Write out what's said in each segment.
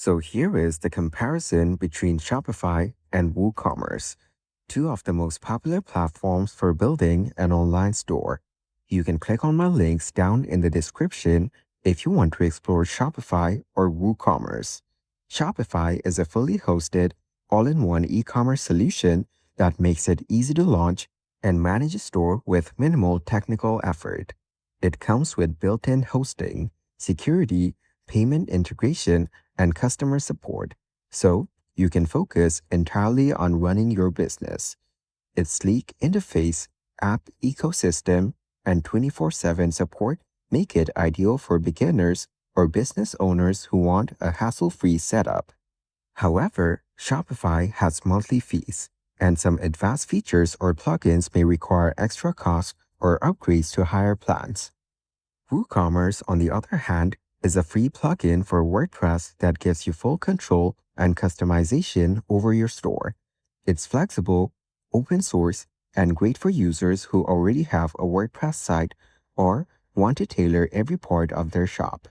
So here is the comparison between Shopify and WooCommerce, two of the most popular platforms for building an online store. You can click on my links down in the description if you want to explore Shopify or WooCommerce. Shopify is a fully hosted, all-in-one e-commerce solution that makes it easy to launch and manage a store with minimal technical effort. It comes with built-in hosting, security, payment integration, and customer support, so you can focus entirely on running your business. Its sleek interface, app ecosystem, and 24/7 support make it ideal for beginners or business owners who want a hassle-free setup. However, Shopify has monthly fees, and some advanced features or plugins may require extra costs or upgrades to higher plans. WooCommerce, on the other hand, is a free plugin for WordPress that gives you full control and customization over your store. It's flexible, open source, and great for users who already have a WordPress site or want to tailor every part of their shop.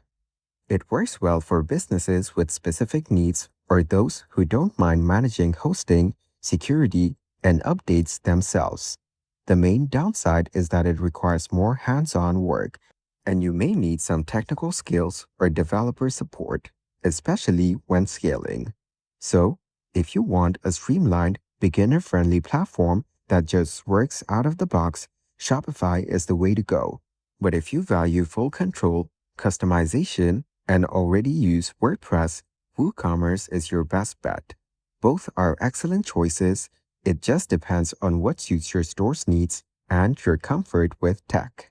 It works well for businesses with specific needs or those who don't mind managing hosting, security, and updates themselves. The main downside is that it requires more hands-on work, and you may need some technical skills or developer support, especially when scaling. So, if you want a streamlined, beginner-friendly platform that just works out of the box, Shopify is the way to go. But if you value full control, customization, and already use WordPress, WooCommerce is your best bet. Both are excellent choices. It just depends on what suits your store's needs and your comfort with tech.